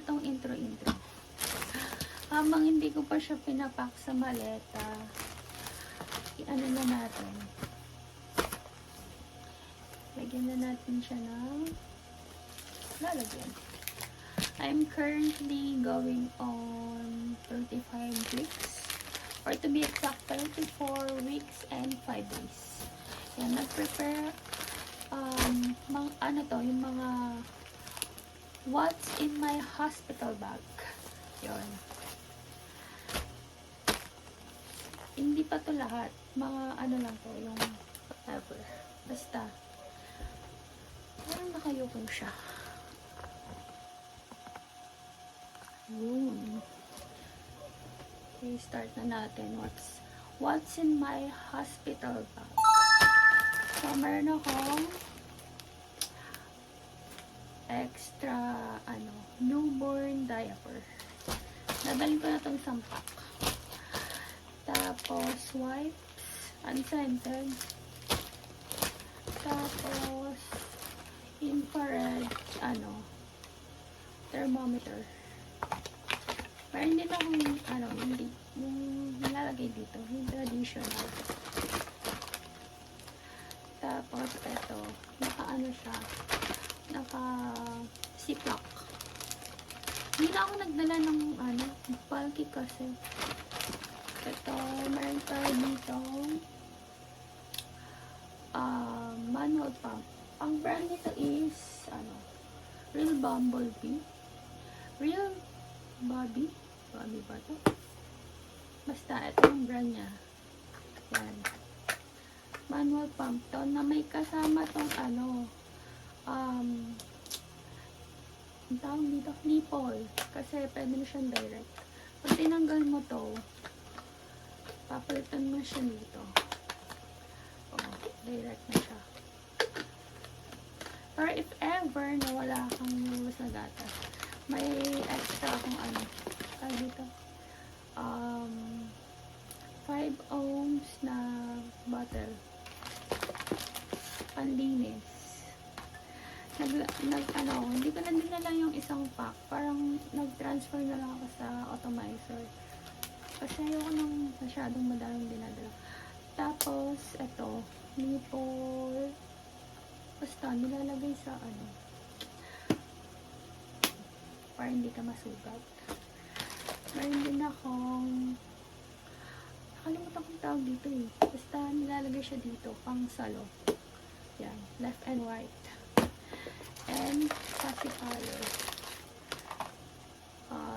na tong intro. Habang hindi ko pa siya pinapak sa maleta, i-ano na natin. Lagyan na natin siya ng lalagyan. I'm currently going on 35 weeks. Or to be exact, 34 weeks and 5 days. Yan, nag-prepare yung mga what's in my hospital bag. Yun. Hindi pa to lahat. Mga ano lang to, yung whatever. Basta, parang nakayukong siya. Yun. Okay, start na natin. What's in my hospital bag? So, meron akong extra, newborn diaper. Dadalhin ko na itong sampak. Tapos, wipes, unscented. Tapos, infrared, thermometer. Meron din akong, yung nilalagay dito, yung traditional. Tapos, ito, siya, naka-ziplock. Hindi na ako nagdala ng, bulky kasi. Ito, meron pa dito, manual pump. Ang brand nito is, Real Bumblebee. Real Bobby ba ito? Basta, ito yung brand niya. Yan. Manual pump to, na may kasama tong ang tawag dito, nipple. Kasi pwede na siyang direct. Pag tinanggal mo to, papalitan mo siya dito. Direct na siya. Pero if ever na wala kang nilabas na gatas, may extra akong dito 5 ohms na bottle panlinis. Hindi ko na dinala yung isang pack, parang nag-transfer na lang ako sa atomizer kasi ayoko nang masyadong madalang dinadala. Tapos ito, nipple, basta nilalagay sa para hindi ka masugat. Meron din akong, nakalimutan kong tawag dito eh. Basta nilalagay siya dito, pang salo. Yan, left and right. And pacifier.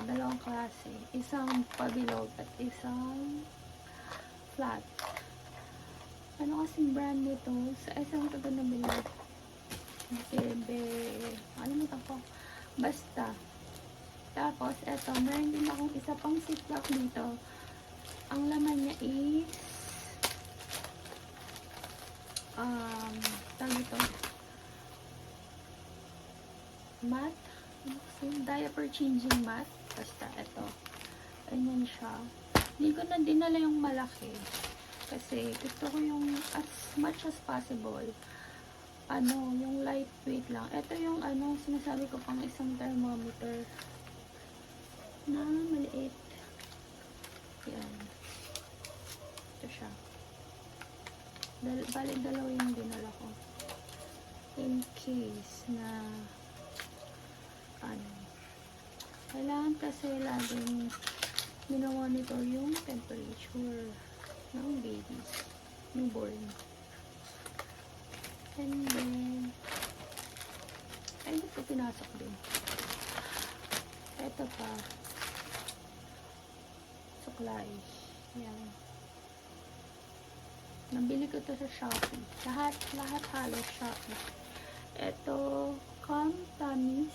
Dalawang klase. Isang pabilog at isang flat. Ano kasing brand nito? Sa isang ito na bilog. Nakalimutan ko. Basta. Tapos, eto, meron din akong isa pang ziplock dito. Ang laman niya is tawag ito, mat, diaper changing mat. Basta, eto. Ganyan siya. Hindi ko na dinala yung malaki. Kasi, gusto ko yung as much as possible. Yung lightweight lang. Ito yung, sinasabi ko pang isang thermometer na maliit. Yan. Ito siya. Balik dalawa yung dinala ko. In case na kailangan kasi laging minamonitor yung temperature ng baby. Newborn. And then ito pinasok din. Ito pa. Suklay. Yan. Nabili ko to sa Shopee. Lahat halos Shopee. Ito, Tamis.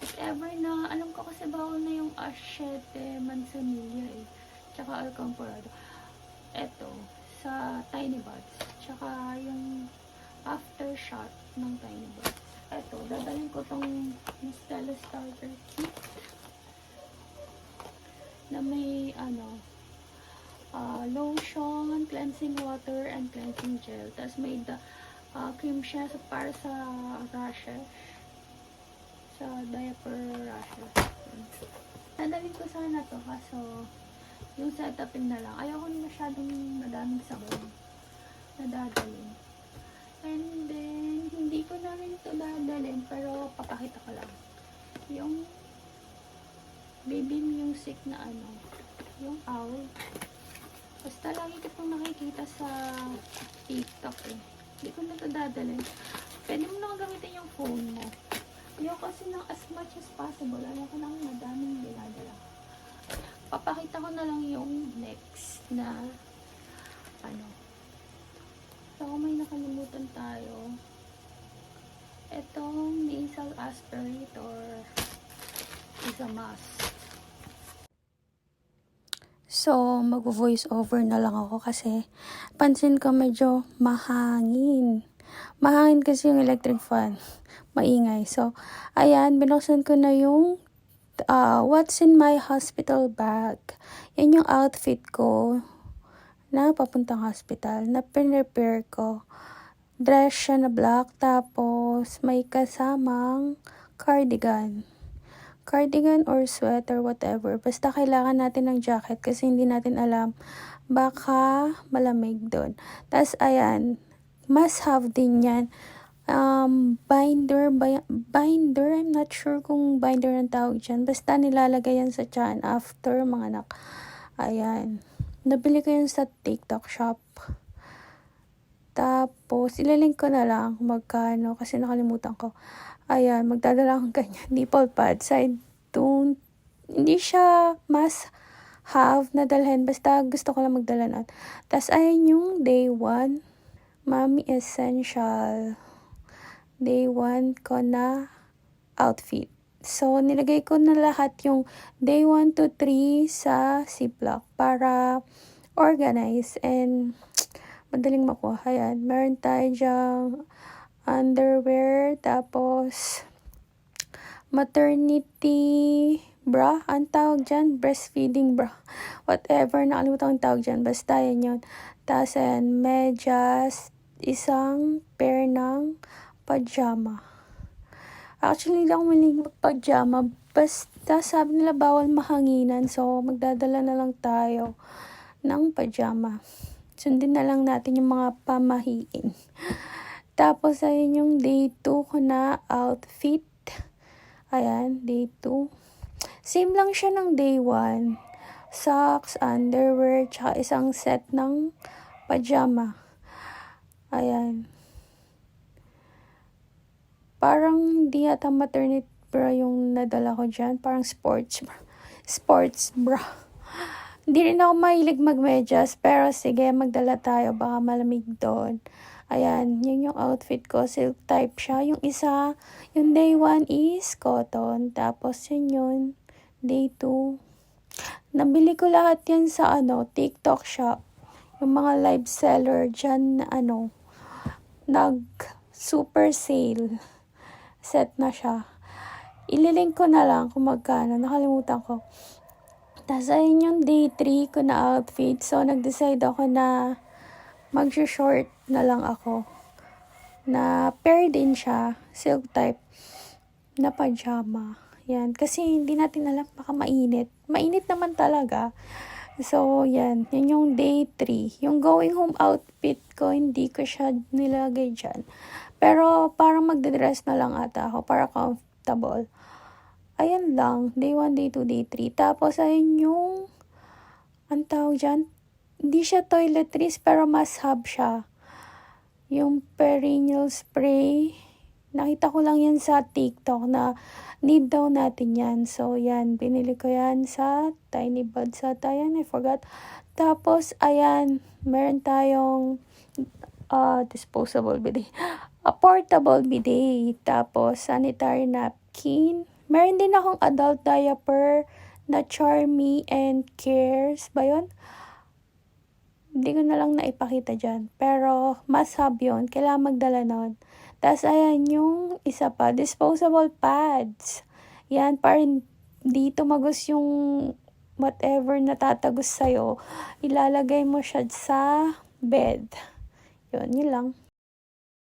If ever na, alam ko kasi bawal na yung Ashete Manzanilla eh. Tsaka Alcamporado. Ito, sa Tiny Buds. Tsaka yung aftershot ng Tiny Buds. Ito, dadalhin ko tong Stella Starter Kit na may lotion, cleansing water, and cleansing gel. Tapos may cream siya para sa rashes. Sa diaper rashes. Dadalhin ko sana to, kaso yung setupin na lang. Ayoko na masyadong madaming sabon na dadalhin. And then, hindi ko na rin to dadalhin, pero papakita ko lang. Yung baby music na ano, yung owl. Basta lagi ko itong nakikita sa TikTok eh. Hindi ko na ito dadalhin. Pwede mo lang gamitin yung phone mo. Ayoko kasi ng as much as possible. Ayoko nang madaming dinadala. Papakita ko na lang yung next na ano. So, may nakalimutan tayo. Itong nasal aspirator is a must. So, mag-voice over na lang ako kasi pansin ko medyo mahangin. Mahangin kasi yung electric fan. Maingay. So, ayan, binuksan ko na yung what's in my hospital bag. Yan yung outfit ko na papuntang hospital na pinrepare ko. Dress siya na black, tapos may kasamang cardigan or sweater, whatever. Basta kailangan natin ng jacket kasi hindi natin alam, baka malamig doon. Tapos ayan, must have din yan. Binder, I'm not sure kung binder ang tawag dyan. Basta nilalagay yan sa tiyan after mga anak. Ayan. Nabili ko yun sa TikTok shop. Tapos, ilalink ko na lang kung magkano kasi nakalimutan ko. Ayan, magdadala akong ganyan. Nipple pads. Hindi siya must have na dalhin. Basta gusto ko lang magdala nun. Tapos, ayan yung day 1. Mommy Essential. Day 1 ko na outfit. So, nilagay ko na lahat yung day 1 to 3 sa Ziploc para organize and madaling makuha. Ayan, meron tayo dyang underwear, tapos maternity bra, ang tawag dyan, breastfeeding bra, whatever, nakalimutan ang tawag dyan, basta yan yun. Tapos ayan, medyas, isang pair ng pajama. Actually, hindi ako maling pajama, basta sabi nila bawal mahanginan, so magdadala na lang tayo ng pajama. Sundin na lang natin yung mga pamahiin. Tapos, ayun yung day 2 ko na outfit. Ayan, day 2. Same lang siya ng day 1. Socks, underwear, tsaka isang set ng pajama. Ayan. Parang hindi yata maternity bra yung nadala ko dyan. Parang sports bra. Hindi rin ako mahilig magmedyas, pero sige, magdala tayo, baka malamig doon. Ayan, yun yung outfit ko, silk type siya. Yung isa, yung day 1 is cotton, tapos yun, day 2. Nabili ko lahat yan sa TikTok shop. Yung mga live seller dyan na nag super sale. Set na siya. Ililink ko na lang kung magkano, nakalimutan ko. Tapos ayun yung day 3 ko na outfit. So, nag-decide ako na mag-short na lang ako. Na pair din siya, silk type, na pajama. Yan. Kasi hindi natin alam, baka mainit. Mainit naman talaga. So, yan. Yan yung day 3. Yung going home outfit ko, hindi ko siya nilagay dyan. Pero, parang magdadress na lang ata ako para comfortable. Ayan lang, day 1, day 2, day 3. Tapos, ayun yung, ang tawag dyan, hindi siya toiletries, pero must have siya. Yung perennial spray, nakita ko lang yan sa TikTok na need daw natin yan. So, yan, binili ko yan sa Tiny Buds ata yan, I forgot. Tapos, ayan, meron tayong disposable bidet. A portable bidet. Tapos, sanitary napkin. Meron din akong adult diaper na Charmy and Cares ba yun? Hindi ko na lang naipakita dyan. Pero, must have yun. Kailangan magdala nun. Tapos, ayan yung isa pa. Disposable pads. Yan, parang dito tumagos yung whatever natatagos sa'yo. Ilalagay mo siya sa bed. Yun lang.